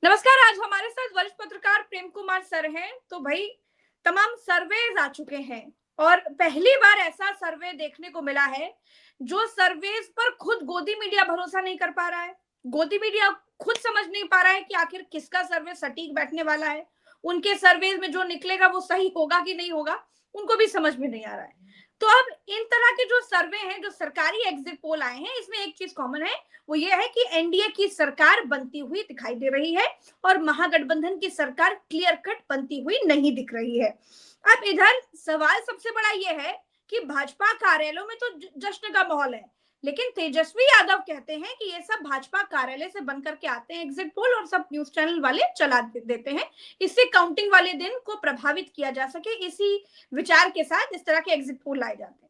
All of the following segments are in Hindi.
नमस्कार। आज हमारे साथ वरिष्ठ पत्रकार प्रेम कुमार सर हैं। तो भाई, तमाम सर्वेज आ चुके हैं और पहली बार ऐसा सर्वे देखने को मिला है जो सर्वेज पर खुद गोदी मीडिया भरोसा नहीं कर पा रहा है। गोदी मीडिया खुद समझ नहीं पा रहा है कि आखिर किसका सर्वे सटीक बैठने वाला है। उनके सर्वेज में जो निकलेगा वो सही होगा कि नहीं होगा, उनको भी समझ में नहीं आ रहा है। तो अब इन तरह के जो सर्वे हैं, जो सरकारी एग्जिट पोल आए हैं, इसमें एक चीज कॉमन है, वो ये है कि एनडीए की सरकार बनती हुई दिखाई दे रही है और महागठबंधन की सरकार क्लियर कट बनती हुई नहीं दिख रही है। अब इधर सवाल सबसे बड़ा ये है कि भाजपा कार्यालयों में तो जश्न का माहौल है, लेकिन तेजस्वी यादव कहते हैं कि ये सब भाजपा कार्यालय से बनकर के आते हैं एग्जिट पोल और सब न्यूज चैनल वाले चला देते हैं, इससे काउंटिंग वाले दिन को प्रभावित किया जा सके, इसी विचार के साथ इस तरह के एग्जिट पोल लाए जाते हैं।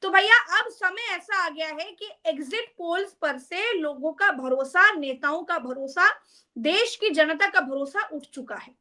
तो भैया, अब समय ऐसा आ गया है कि एग्जिट पोल्स पर से लोगों का भरोसा, नेताओं का भरोसा, देश की जनता का भरोसा उठ चुका है।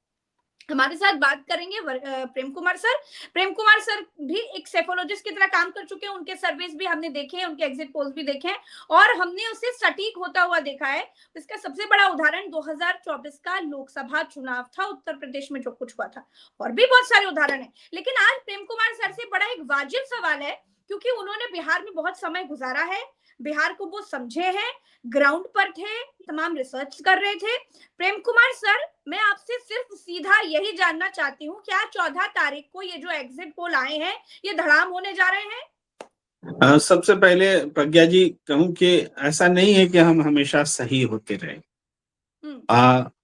हमारे साथ बात करेंगे प्रेम कुमार सर। प्रेम कुमार सर भी एक सेफोलॉजिस्ट की तरह काम कर चुके हैं, उनके सर्वेस भी हमने देखे हैं, उनके एग्जिट पोल्स भी देखे हैं और हमने उसे सटीक होता हुआ देखा है। इसका सबसे बड़ा उदाहरण 2024 का लोकसभा चुनाव था, उत्तर प्रदेश में जो कुछ हुआ था, और भी बहुत सारे उदाहरण है। लेकिन आज प्रेम कुमार सर से बड़ा एक वाजिब सवाल है, क्योंकि उन्होंने बिहार में बहुत समय गुजारा है, बिहार को वो समझे हैं, ग्राउंड पर थे, तमाम रिसर्च कर रहे थे। प्रेम कुमार सर, मैं आपसे सिर्फ सीधा यही जानना चाहती हूँ, क्या 14 तारीख को ये जो एग्जिट पोल आए हैं ये धड़ाम होने जा रहे हैं? सबसे पहले प्रज्ञा जी कहूं कि ऐसा नहीं है कि हम हमेशा सही होते रहे।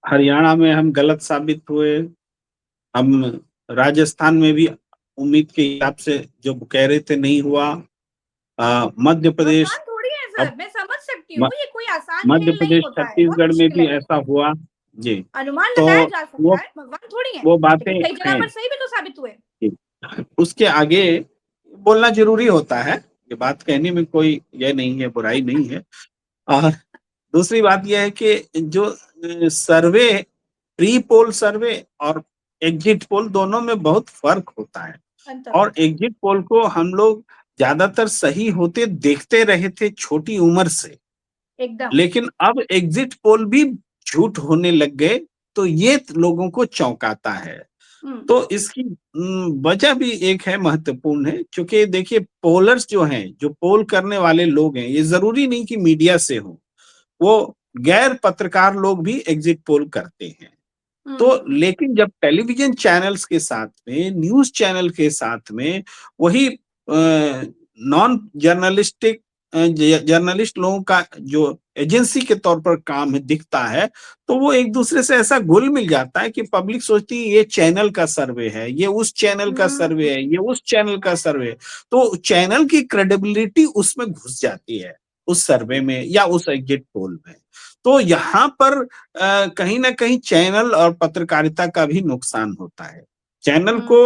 हरियाणा में हम गलत साबित हुए, हम राजस्थान में भी उम्मीद के हिसाब से जो कह रहे थे नहीं हुआ। मध्य प्रदेश थोड़ी है सर, मैं समझ सकती हूँ, ये कोई आसान मध्य खेल नहीं प्रदेश होता है, छत्तीसगढ़ में भी ऐसा हुआ जी। अनुमान तो लगाया जा सकता है, भगवान थोड़ी है, वो बातें कई जगह हैं, पर सही भी तो साबित हुए। उसके आगे बोलना जरूरी होता है। ये बात कहने में कोई ये नहीं है, बुराई नहीं है। और दूसरी बात यह है कि जो सर्वे, प्री पोल सर्वे और एग्जिट पोल, दोनों में बहुत फर्क होता है। और एग्जिट पोल को हम लोग ज्यादातर सही होते देखते रहे थे छोटी उम्र से, एकदम। लेकिन अब एग्जिट पोल भी झूठ होने लग गए, तो ये लोगों को चौंकाता है। तो इसकी वजह भी एक है, महत्वपूर्ण है, क्योंकि देखिए पोलर्स जो हैं, जो पोल करने वाले लोग हैं, ये जरूरी नहीं कि मीडिया से हो, वो गैर पत्रकार लोग भी एग्जिट पोल करते हैं। तो लेकिन जब टेलीविजन चैनल्स के साथ में, न्यूज चैनल के साथ में वही नॉन जर्नलिस्टिक जर्नलिस्ट लोगों का जो एजेंसी के तौर पर काम है दिखता है, तो वो एक दूसरे से ऐसा घुल मिल जाता है कि पब्लिक सोचती है ये चैनल का सर्वे है, ये उस चैनल का सर्वे है, ये उस चैनल का सर्वे है। तो चैनल की क्रेडिबिलिटी उसमें घुस जाती है, उस सर्वे में या उस एग्जिट पोल में। तो यहाँ पर कहीं ना कहीं चैनल और पत्रकारिता का भी नुकसान होता है। चैनल को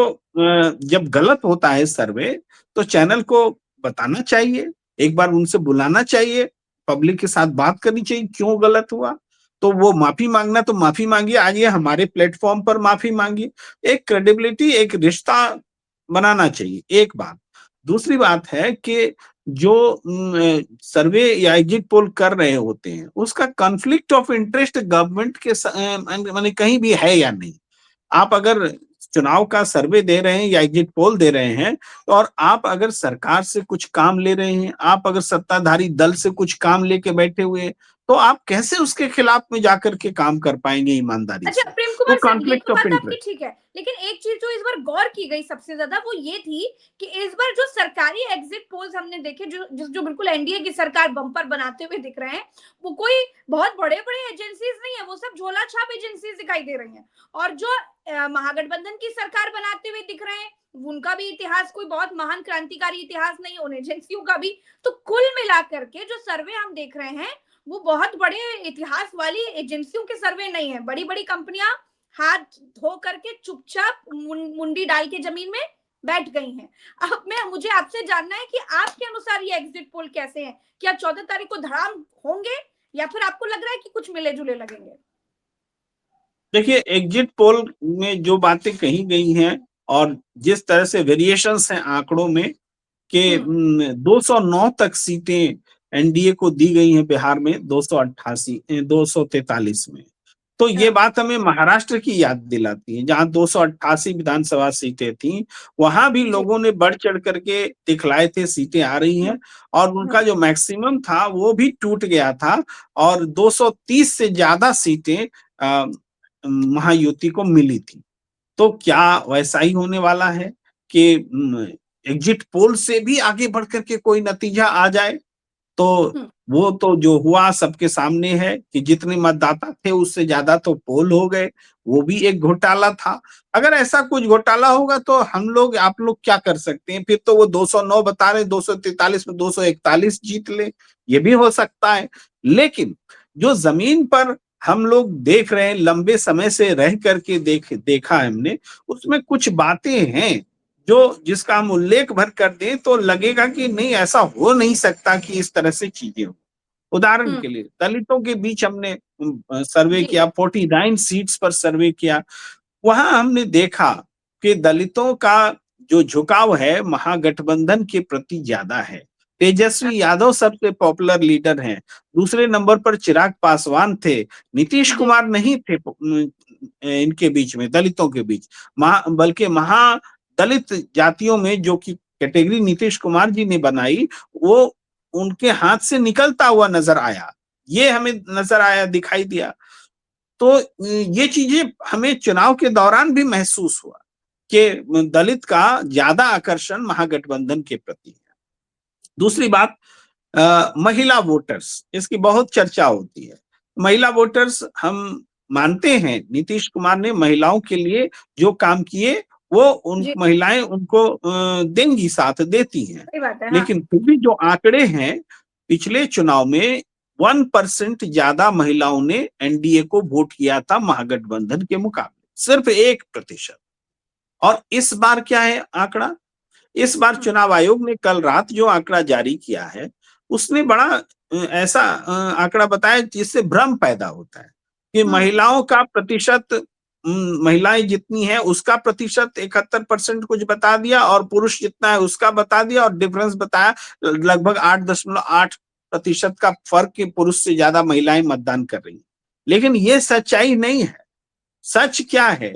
जब गलत होता है सर्वे, तो चैनल को बताना चाहिए, एक बार उनसे बुलाना चाहिए, पब्लिक के साथ बात करनी चाहिए क्यों गलत हुआ, तो वो माफी मांगना तो माफी मांगिए, आइए हमारे प्लेटफॉर्म पर माफी मांगिए। एक क्रेडिबिलिटी, एक रिश्ता बनाना चाहिए, एक बात। दूसरी बात है कि जो सर्वे या एग्जिट पोल कर रहे होते हैं, उसका कॉन्फ्लिक्ट ऑफ इंटरेस्ट गवर्नमेंट के माने कहीं भी है या नहीं। आप अगर चुनाव का सर्वे दे रहे हैं या एग्जिट पोल दे रहे हैं, और आप अगर सरकार से कुछ काम ले रहे हैं, आप अगर सत्ताधारी दल से कुछ काम लेके बैठे हुए हैं, तो आप कैसे उसके खिलाफ में जाकर के काम कर पाएंगे ईमानदारी से? अच्छा प्रेम वो कुमार सर, ये कॉन्फ्लिक्ट तो ऑफ बात आपकी इंटरेस्ट। ठीक है, लेकिन एक चीज जो इस बार गौर की गई सबसे ज्यादा वो ये थी कि इस बार जो सरकारी एग्जिट पोल्स हमने देखे, जो बिल्कुल एनडीए की सरकार बम्पर बनाते हुए दिख रहे हैं, वो कोई बहुत बड़े बड़े एजेंसीज नहीं है, वो सब झोला छाप एजेंसीज दिखाई दे रही हैं। और जो महागठबंधन की सरकार बनाते हुए दिख रहे हैं, उनका भी इतिहास कोई बहुत महान क्रांतिकारी इतिहास नहीं, उन एजेंसियों का भी। तो कुल मिलाकर के जो सर्वे हम देख रहे हैं, वो बहुत बड़े इतिहास वाली एजेंसियों के सर्वे नहीं है। बड़ी बड़ी कंपनियां हाथ धो करके चुपचाप मुंडी डाल के जमीन में बैठ गई हैं। अब मुझे आपसे जानना है कि आपके अनुसार ये एग्जिट पोल कैसे हैं? क्या 14 तारीख को धड़ाम होंगे या फिर आपको लग रहा है कि कुछ मिले जुले लगेंगे? देखिए एग्जिट पोल में जो बातें कही गई हैं और जिस तरह से वेरिएशंस हैं आंकड़ों में, कि 209 तक सीटें एनडीए को दी गई हैं बिहार में, 288 243 में, तो ये बात हमें महाराष्ट्र की याद दिलाती है, जहां 288 विधानसभा सीटें थी, वहां भी लोगों ने बढ़ चढ़ करके दिखलाए थे सीटें आ रही हैं, और उनका जो मैक्सिमम था वो भी टूट गया था, और 230 से ज्यादा सीटें महायुति को मिली थी। तो क्या वैसा ही होने वाला है कि एग्जिट पोल से भी आगे बढ़ करके कोई नतीजा आ जाए? तो वो तो जो हुआ सबके सामने है कि जितने मतदाता थे उससे ज्यादा तो पोल हो गए, वो भी एक घोटाला था। अगर ऐसा कुछ घोटाला होगा तो हम लोग, आप लोग क्या कर सकते हैं? फिर तो वो 209 बता रहे, 243 में 241 जीत ले, ये भी हो सकता है। लेकिन जो जमीन पर हम लोग देख रहे हैं, लंबे समय से रह करके देखा है हमने, उसमें कुछ बातें हैं जो जिसका हम उल्लेख भर कर दें तो लगेगा कि नहीं, ऐसा हो नहीं सकता कि इस तरह से चीजें हो। उदाहरण के लिए दलितों के बीच हमने सर्वे किया, 49 सीट्स पर सर्वे किया। वहां हमने देखा कि दलितों का जो झुकाव है महागठबंधन के प्रति ज्यादा है। तेजस्वी यादव सबसे पॉपुलर लीडर हैं, दूसरे नंबर पर चिराग पासवान थे, नीतीश कुमार नहीं थे इनके बीच में, दलितों के बीच। बल्कि दलित जातियों में जो कि कैटेगरी नीतीश कुमार जी ने बनाई, वो उनके हाथ से निकलता हुआ नजर आया, ये हमें नजर आया, दिखाई दिया। तो ये चीजें हमें चुनाव के दौरान भी महसूस हुआ कि दलित का ज्यादा आकर्षण महागठबंधन के प्रति है। दूसरी बात, महिला वोटर्स, इसकी बहुत चर्चा होती है। महिला वोटर्स, हम मानते हैं नीतीश कुमार ने महिलाओं के लिए जो काम किए वो उन महिलाएं उनको देंगी, साथ देती हैं। लेकिन फिर भी जो आंकड़े हैं, पिछले चुनाव में 1% ज्यादा महिलाओं ने एनडीए को वोट किया था महागठबंधन के मुकाबले, सिर्फ 1%। और इस बार क्या है आंकड़ा? इस बार चुनाव आयोग ने कल रात जो आंकड़ा जारी किया है, उसने बड़ा ऐसा आंकड़ा बताया जिससे भ्रम पैदा होता है कि महिलाओं का प्रतिशत, महिलाएं जितनी है उसका प्रतिशत 71% कुछ बता दिया, और पुरुष जितना है उसका बता दिया, और डिफरेंस बताया लगभग 8.8% का फर्क कि पुरुष से ज्यादा महिलाएं मतदान कर रही हैं। लेकिन ये सच्चाई नहीं है। सच क्या है?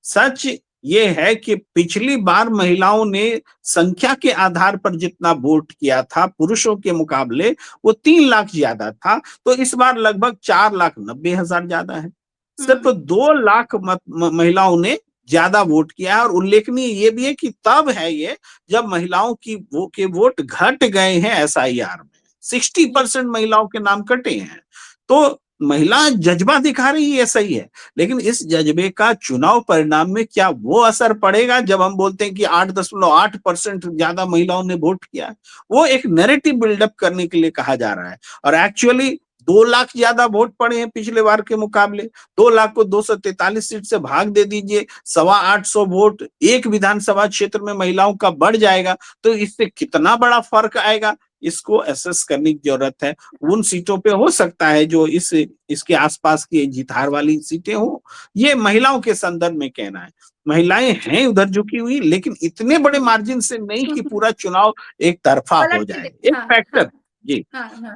सच ये है कि पिछली बार महिलाओं ने संख्या के आधार पर जितना वोट किया था पुरुषों के मुकाबले, वो 3 लाख ज्यादा था। तो इस बार लगभग 4,90,000 ज्यादा है। सिर्फ 2 लाख महिलाओं ने ज्यादा वोट किया है। और उल्लेखनीय ये भी है कि तब है ये जब महिलाओं के वोट घट गए हैं एसआईआर में, 60% महिलाओं के नाम कटे हैं। तो महिला जज्बा दिखा रही है, सही है, लेकिन इस जज्बे का चुनाव परिणाम में क्या वो असर पड़ेगा जब हम बोलते हैं कि 8.8% ज्यादा महिलाओं ने वोट किया? वो एक नैरेटिव बिल्डअप करने के लिए कहा जा रहा है, और एक्चुअली 2 लाख ज्यादा वोट पड़े हैं पिछले बार के मुकाबले। 2 लाख को 243 सीट से भाग दे दीजिए, 825 वोट एक विधानसभा क्षेत्र में महिलाओं का बढ़ जाएगा, तो इससे कितना बड़ा फर्क आएगा, इसको असेस करने की जरूरत है। उन सीटों पे हो सकता है जो इसके आसपास की जितार वाली सीटें हो, ये महिलाओं के संदर्भ में कहना है। महिलाएं हैं उधर झुकी हुई, लेकिन इतने बड़े मार्जिन से नहीं कि पूरा चुनाव एक तरफा हो जाए, एक फैक्टर। जी,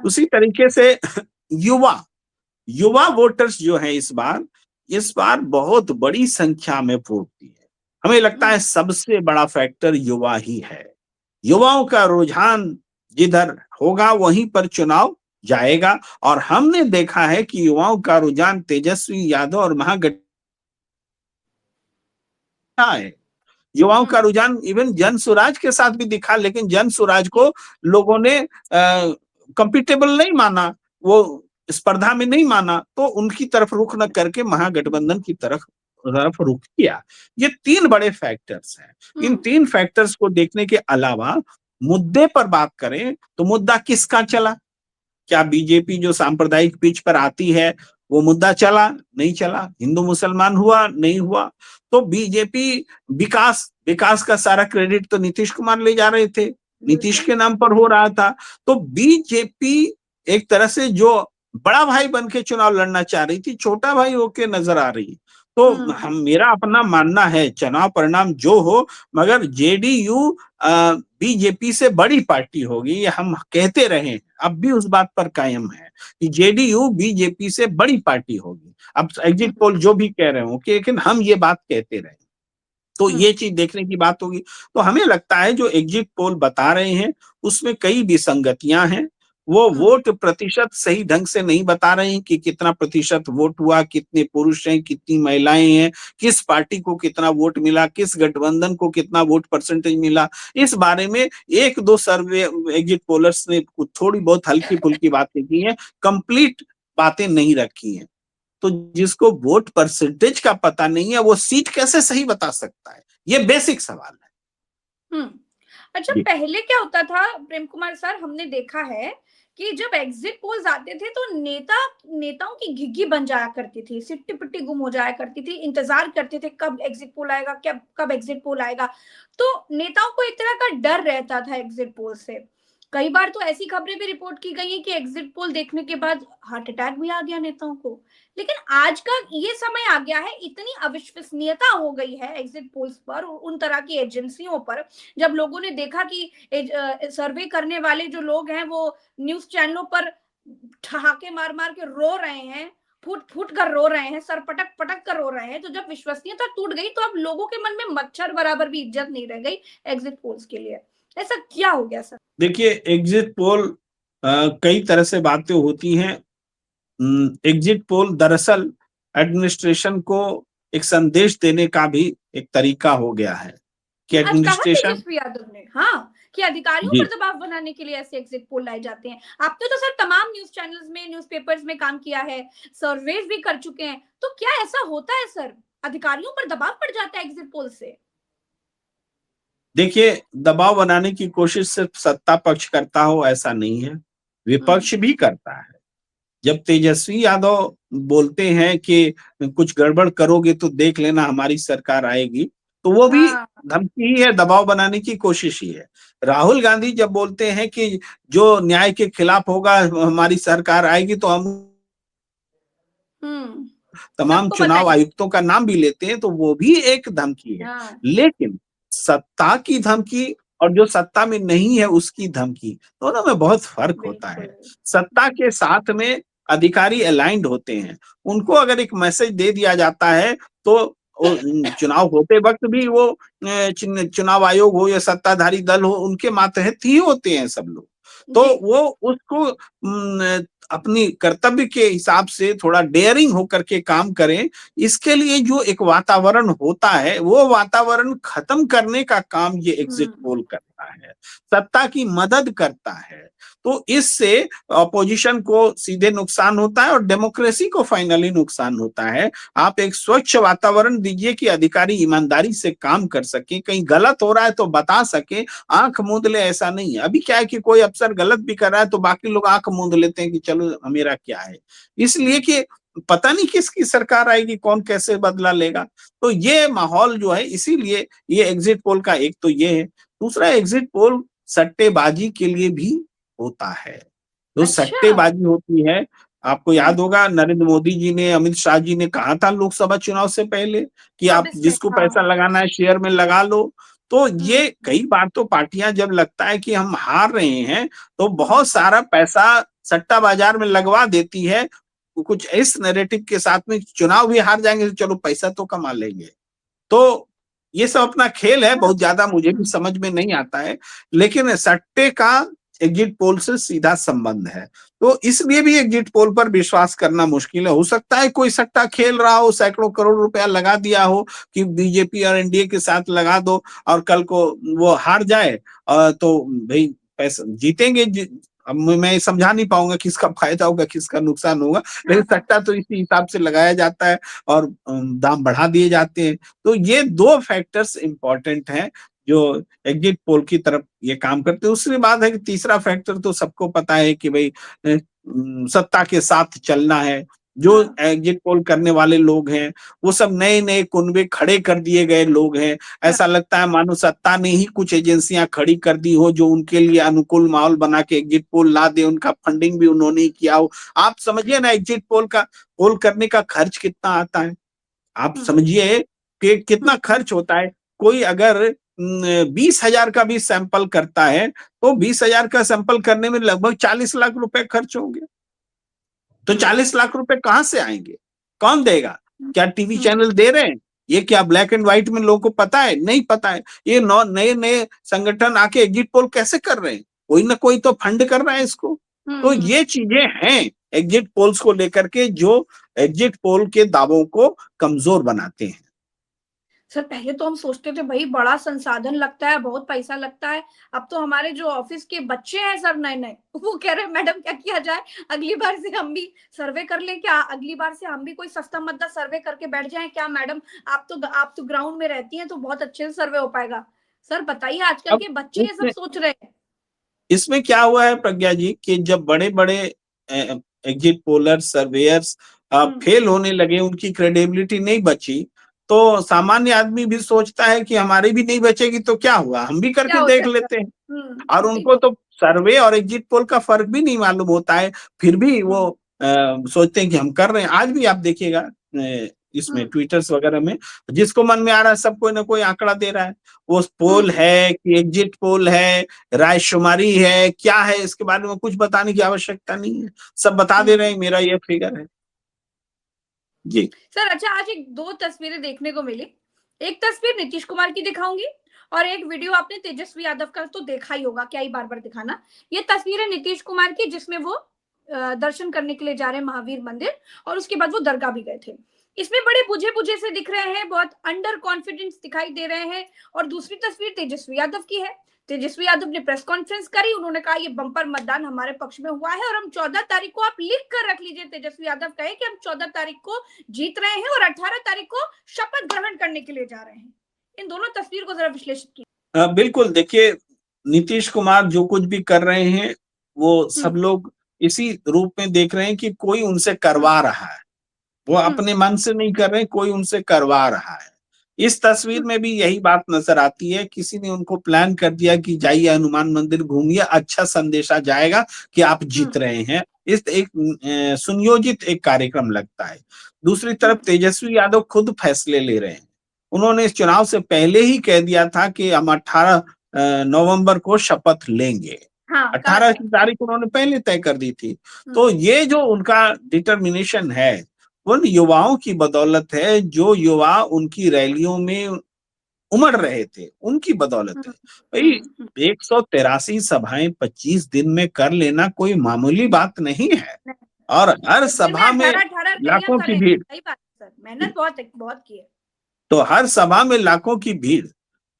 उसी तरीके से युवा वोटर्स जो है इस बार बहुत बड़ी संख्या में वोट दी है। हमें लगता है सबसे बड़ा फैक्टर युवा ही है। युवाओं का रुझान जिधर होगा वहीं पर चुनाव जाएगा, और हमने देखा है कि युवाओं का रुझान तेजस्वी यादव और महागठबंधन है। युवाओं का रुझान इवन जन स्वराज के साथ भी दिखा, लेकिन जन स्वराज को लोगों ने कंपिटेबल नहीं माना, वो स्पर्धा में नहीं माना, तो उनकी तरफ रुख न करके महागठबंधन की तरफ रुख किया। ये 3 बड़े फैक्टर्स हैं। इन 3 फैक्टर्स को देखने के अलावा मुद्दे पर बात करें तो मुद्दा किसका चला? क्या बीजेपी जो सांप्रदायिक पिच पर आती है वो मुद्दा चला? नहीं चला। हिंदू मुसलमान हुआ? नहीं हुआ। तो बीजेपी विकास का सारा क्रेडिट तो नीतीश कुमार ले जा रहे थे, नीतीश के नाम पर हो रहा था। तो बीजेपी एक तरह से जो बड़ा भाई बन के चुनाव लड़ना चाह रही थी, छोटा भाई होके नजर आ रही। तो हम, मेरा अपना मानना है चुनाव परिणाम जो हो, मगर जेडीयू बीजेपी से बड़ी पार्टी होगी, ये हम कहते रहे, अब भी उस बात पर कायम है कि जेडीयू बीजेपी से बड़ी पार्टी होगी। अब एग्जिट पोल जो भी कह रहे हो कि, लेकिन हम ये बात कहते रहे, तो ये चीज देखने की बात होगी। तो हमें लगता है जो एग्जिट पोल बता रहे हैं उसमें कई विसंगतियां हैं। वो वोट प्रतिशत सही ढंग से नहीं बता रहे हैं कि कितना प्रतिशत वोट हुआ, कितने पुरुष हैं, कितनी महिलाएं हैं, किस पार्टी को कितना वोट मिला, किस गठबंधन को कितना वोट परसेंटेज मिला। इस बारे में एक दो सर्वे एग्जिट पोलर्स ने थोड़ी बहुत हल्की फुल्की बातें की हैं, कंप्लीट बातें नहीं रखी हैं। तो जिसको वोट परसेंटेज का पता नहीं है वो सीट कैसे सही बता सकता है, ये बेसिक सवाल है। अच्छा, पहले क्या होता था प्रेम कुमार सर, हमने देखा है कि जब एग्जिट पोल्स आते थे तो नेताओं की घिघी बन जाया करती थी, सिट्टी पिट्टी गुम हो जाया करती थी, इंतजार करते थे कब एग्जिट पोल आएगा, कब एग्जिट पोल आएगा। तो नेताओं को एक तरह का डर रहता था एग्जिट पोल से। कई बार तो ऐसी खबरें भी रिपोर्ट की गई है कि एग्जिट पोल देखने के बाद हार्ट अटैक भी आ गया नेताओं को। लेकिन आज का ये समय आ गया है, इतनी अविश्वसनीयता हो गई है एग्जिट पोल्स पर, उन तरह की एजेंसियों पर। जब लोगों ने देखा कि सर्वे करने वाले जो लोग हैं वो न्यूज चैनलों पर ठहाके मार मार के रो रहे हैं, फूट फूट कर रो रहे हैं, सर पटक पटक कर रो रहे हैं, तो जब विश्वसनीयता टूट गई तो अब लोगों के मन में मच्छर बराबर भी इज्जत नहीं रह गई एग्जिट पोल्स के लिए। ऐसा क्या हो गया सर? देखिए, एग्जिट पोल कई तरह से बातें होती हैं। एग्जिट पोल दरअसल एडमिनिस्ट्रेशन को एक संदेश देने का भी एक तरीका हो गया है कि आज कहा एडमिनिस्ट्रेशन, तेजस्वी यादव ने, हाँ, कि अधिकारियों जी पर दबाव बनाने के लिए ऐसे एग्जिट पोल लाए जाते हैं। आपने तो सर तमाम न्यूज चैनल्स में, न्यूज़पेपर्स में काम किया है, सर्वेज भी कर चुके हैं, तो क्या ऐसा होता है सर, अधिकारियों पर दबाव पड़ जाता है एग्जिट पोल से? देखिए, दबाव बनाने की कोशिश सिर्फ सत्ता पक्ष करता हो ऐसा नहीं है, विपक्ष भी करता है। जब तेजस्वी यादव बोलते हैं कि कुछ गड़बड़ करोगे तो देख लेना हमारी सरकार आएगी, तो वो भी हाँ। धमकी ही है, दबाव बनाने की कोशिश ही है। राहुल गांधी जब बोलते हैं कि जो न्याय के खिलाफ होगा हमारी सरकार आएगी, तो हम तमाम सबको पता चुनाव है। आयुक्तों का नाम भी लेते हैं, तो वो भी एक धमकी है। हाँ, लेकिन सत्ता की धमकी और जो सत्ता में नहीं है उसकी धमकी, दोनों में बहुत फर्क होता बिल्कुल। है। सत्ता के साथ में अधिकारी अलाइंड होते हैं, उनको अगर एक मैसेज दे दिया जाता है तो चुनाव होते वक्त भी वो चुनाव आयोग हो या सत्ताधारी दल हो, उनके मातहत ही होते हैं सब लोग। तो जी। वो उसको अपनी कर्तव्य के हिसाब से थोड़ा डेयरिंग होकर के काम करें। इसके लिए जो एक वातावरण होता है वो वातावरण खत्म करने का काम ये एग्जिट पोल करता है, सत्ता की मदद करता है। तो इससे अपोजिशन को सीधे नुकसान होता है और डेमोक्रेसी को फाइनली नुकसान होता है। आप एक स्वच्छ वातावरण दीजिए कि अधिकारी ईमानदारी से काम कर सके, कहीं गलत हो रहा है तो बता सके, आंख मूंद ले ऐसा नहीं है। अभी क्या है कि कोई अफसर गलत भी कर रहा है तो बाकी लोग आंख मूंद लेते हैं कि चलो मेरा क्या है, इसलिए कि पता नहीं किसकी सरकार आएगी, कौन कैसे बदला लेगा। तो ये माहौल जो है, इसीलिए ये एग्जिट पोल का एक तो ये है। दूसरा, एग्जिट पोल सट्टेबाजी के लिए भी होता है। तो अच्छा। सट्टेबाजी होती है, आपको याद होगा नरेंद्र मोदी जी ने, अमित शाह जी ने कहा था लोकसभा चुनाव से पहले कि आप 24 में, जिसको हाँ। पैसा लगाना है शेयर में लगा लो। तो ये कई बार तो पार्टियां जब लगता है कि हम हार रहे हैं तो बहुत सारा पैसा सट्टा बाजार में लगवा देती है, कुछ इस नैरेटिव के साथ में चुनाव भी हार जाएंगे तो चलो पैसा तो कमा लेंगे। तो ये सब अपना खेल है, बहुत ज्यादा मुझे भी समझ में नहीं आता है, लेकिन सट्टे का एग्जिट पोल से सीधा संबंध है। तो इसलिए भी एग्जिट पोल पर विश्वास करना मुश्किल है। हो सकता है कोई सट्टा खेल रहा हो, सैकड़ों करोड़ रुपया लगा दिया हो कि बीजेपी और एनडीए के साथ लगा दो और कल को वो हार जाए, तो भाई पैसा जीतेंगे। अब मैं समझा नहीं पाऊंगा किसका फायदा होगा किसका नुकसान होगा, लेकिन सट्टा तो इसी हिसाब से लगाया जाता है और दाम बढ़ा दिए जाते हैं। तो ये दो फैक्टर्स इंपॉर्टेंट हैं जो एग्जिट पोल की तरफ ये काम करते हैं। दूसरी बात है कि तीसरा फैक्टर तो सबको पता है कि भाई सत्ता के साथ चलना है। जो एग्जिट पोल करने वाले लोग हैं वो सब नए नए कुनबे खड़े कर दिए गए लोग हैं। ऐसा लगता है मानो सत्ता ने ही कुछ एजेंसियां खड़ी कर दी हो जो उनके लिए अनुकूल माहौल बना के एग्जिट पोल ला दे, उनका फंडिंग भी उन्होंने ही किया हो। आप समझिए ना, एग्जिट पोल करने का खर्च कितना आता है, आप समझिए कि कितना खर्च होता है। कोई अगर 20,000 का भी सैंपल करता है तो 20,000 का सैंपल करने में लगभग 40 लाख रुपए खर्च होंगे। तो 40 लाख रुपए कहां से आएंगे, कौन देगा? क्या टीवी चैनल दे रहे हैं? ये क्या ब्लैक एंड व्हाइट में लोगों को पता है? नहीं पता है। ये नए नए संगठन आके एग्जिट पोल कैसे कर रहे हैं? कोई ना कोई तो फंड कर रहा है इसको। तो ये चीजें हैं एग्जिट पोल्स को लेकर के जो एग्जिट पोल के दावों को कमजोर बनाते हैं। सर पहले तो हम सोचते थे भाई बड़ा संसाधन लगता है, बहुत पैसा लगता है। अब तो हमारे जो ऑफिस के बच्चे हैं सर नए नए, वो कह रहे हैं मैडम क्या किया जाए, अगली बार से हम भी सर्वे कर लें क्या, अगली बार से हम भी कोई सस्ता मद्दा सर्वे करके बैठ जाएं क्या मैडम, आप तो ग्राउंड में रहती हैं तो बहुत अच्छे से सर्वे हो पाएगा। सर बताइए आजकल अब के बच्चे ये सब सोच रहे हैं। इसमें क्या हुआ है प्रज्ञा जी कि जब बड़े बड़े एग्जिट पोलर सर्वेयर्स फेल होने लगे, उनकी क्रेडिबिलिटी नहीं बची, तो सामान्य आदमी भी सोचता है कि हमारी भी नहीं बचेगी तो क्या हुआ, हम भी क्या करके हो देख सकता लेते हैं। और वही उनको तो सर्वे और एग्जिट पोल का फर्क भी नहीं मालूम होता है, फिर भी वो सोचते हैं कि हम कर रहे हैं। आज भी आप देखिएगा इसमें ट्विटर्स वगैरह में जिसको मन में आ रहा है सब कोई ना कोई आंकड़ा दे रहा है। वो पोल है कि एग्जिट पोल है, रायशुमारी है, क्या है, इसके बारे में कुछ बताने की आवश्यकता नहीं है, सब बता दे रहे हैं मेरा ये फिगर है जी। सर अच्छा आज एक दो तस्वीरें देखने को मिली, एक तस्वीर नीतीश कुमार की दिखाऊंगी और एक वीडियो आपने तेजस्वी यादव का तो देखा ही होगा, क्या ही बार बार दिखाना। ये तस्वीर है नीतीश कुमार की जिसमें वो दर्शन करने के लिए जा रहे हैं महावीर मंदिर और उसके बाद वो दरगाह भी गए थे। इसमें बड़े बुझे बुझे से दिख रहे हैं, बहुत अंडर कॉन्फिडेंस दिखाई दे रहे हैं। और दूसरी तस्वीर तेजस्वी यादव की है। तेजस्वी यादव ने प्रेस कॉन्फ्रेंस करी, उन्होंने कहा ये बम्पर मतदान हमारे पक्ष में हुआ है और हम 14 तारीख को, आप लिख कर रख लीजिए, तेजस्वी यादव कहे कि हम 14 तारीख को जीत रहे हैं और 18 तारीख को शपथ ग्रहण करने के लिए जा रहे हैं। इन दोनों तस्वीर को जरा विश्लेषित कीजिए। बिल्कुल, देखिए नीतीश कुमार जो कुछ भी कर रहे हैं वो सब लोग इसी रूप में देख रहे हैं कि कोई उनसे करवा रहा है, वो अपने मन से नहीं कर रहे, कोई उनसे करवा रहा है। इस तस्वीर में भी यही बात नजर आती है, किसी ने उनको प्लान कर दिया कि जाइए हनुमान मंदिर घूमिए, अच्छा संदेशा जाएगा कि आप जीत रहे हैं। इस एक सुनियोजित एक कार्यक्रम लगता है। दूसरी तरफ तेजस्वी यादव खुद फैसले ले रहे हैं। उन्होंने इस चुनाव से पहले ही कह दिया था कि हम 18 नवंबर को शपथ लेंगे। 18 की तारीख उन्होंने पहले तय कर दी थी। तो ये जो उनका डिटर्मिनेशन है उन युवाओं की बदौलत है, जो युवा उनकी रैलियों में उमड़ रहे थे, उनकी बदौलत है। भाई 183 सभाएं 25 दिन में कर लेना कोई मामूली बात नहीं है। और हर सभा में लाखों की भीड़, मेहनत बहुत बहुत की है। तो हर सभा में लाखों की भीड़,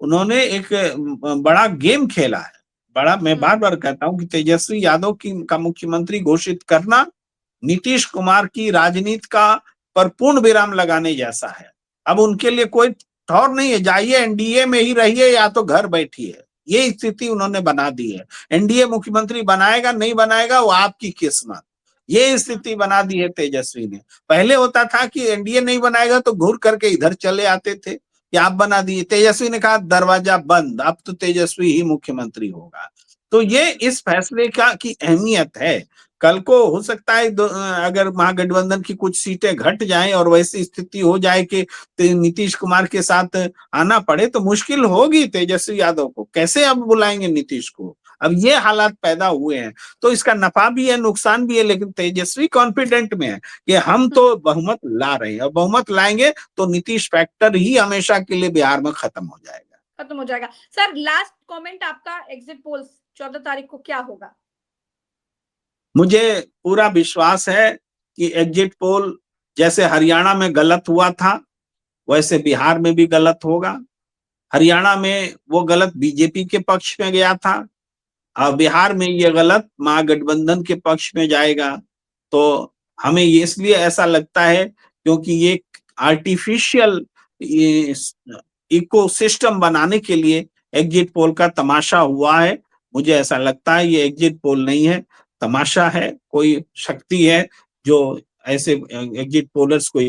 उन्होंने एक बड़ा गेम खेला है। बड़ा, मैं बार बार कहता हूं कि तेजस्वी यादव का मुख्यमंत्री घोषित करना नीतीश कुमार की राजनीति का पर पूर्ण विराम लगाने जैसा है। अब उनके लिए कोई ठौर नहीं है, जाइए एनडीए में ही रहिए या तो घर बैठिए, ये स्थिति उन्होंने बना दी है। एनडीए मुख्यमंत्री बनाएगा नहीं बनाएगा वो आपकी किस्मत, ये स्थिति बना दी है तेजस्वी ने। पहले होता था कि एनडीए नहीं बनाएगा तो घूर करके इधर चले आते थे कि आप बना दिए, तेजस्वी ने कहा दरवाजा बंद, अब तो तेजस्वी ही मुख्यमंत्री होगा। तो ये इस फैसले की अहमियत है। कल को हो सकता है अगर महागठबंधन की कुछ सीटें घट जाएं और वैसी स्थिति हो जाए कि नीतीश कुमार के साथ आना पड़े तो मुश्किल होगी तेजस्वी यादव को, कैसे अब बुलाएंगे नीतीश को। अब ये हालात पैदा हुए हैं तो इसका नफा भी है नुकसान भी है, लेकिन तेजस्वी कॉन्फिडेंट में है कि हम तो बहुमत ला रहे हैं और बहुमत लाएंगे तो नीतीश फैक्टर ही हमेशा के लिए बिहार में खत्म हो जाएगा। सर लास्ट कमेंट आपका, एग्जिट पोल्स 14 तारीख को क्या होगा? मुझे पूरा विश्वास है कि एग्जिट पोल जैसे हरियाणा में गलत हुआ था वैसे बिहार में भी गलत होगा। हरियाणा में वो गलत बीजेपी के पक्ष में गया था और बिहार में ये गलत महागठबंधन के पक्ष में जाएगा। तो हमें ये इसलिए ऐसा लगता है क्योंकि ये आर्टिफिशियल इकोसिस्टम बनाने के लिए एग्जिट पोल का तमाशा हुआ है। मुझे ऐसा लगता है ये एग्जिट पोल नहीं है, तमाशा है, कोई शक्ति है जो ऐसे एग्जिट पोलर्स को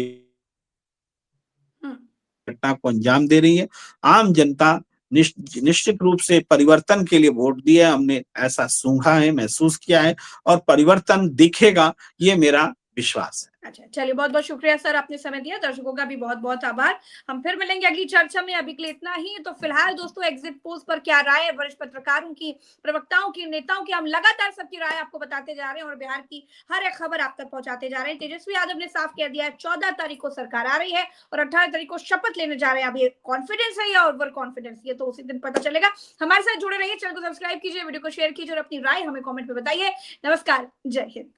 घटना को अंजाम दे रही है। आम जनता निश्चित रूप से परिवर्तन के लिए वोट दिया, हमने ऐसा सूंघा है, महसूस किया है, और परिवर्तन दिखेगा, ये मेरा विश्वास है। अच्छा, चलिए बहुत बहुत शुक्रिया सर, आपने समय दिया। दर्शकों का भी बहुत बहुत आभार। हम फिर मिलेंगे अगली चर्चा में, अभी के लिए इतना ही। तो फिलहाल दोस्तों, एग्जिट पोल्स पर क्या राय है वरिष्ठ पत्रकारों की, प्रवक्ताओं की, नेताओं की, हम लगातार सबकी राय आपको बताते जा रहे हैं और बिहार की हर एक खबर आप तक पहुंचाते जा रहे हैं। तेजस्वी यादव ने साफ कह दिया है 14 तारीख को सरकार आ रही है और 18 तारीख को शपथ लेने जा रहे हैं। अभी कॉन्फिडेंस है या ओवर कॉन्फिडेंस, ये तो उसी दिन पता चलेगा। हमारे साथ जुड़े रहिए, चैनल को सब्सक्राइब कीजिए, वीडियो को शेयर कीजिए और अपनी राय हमें कॉमेंट में बताइए। नमस्कार, जय हिंद।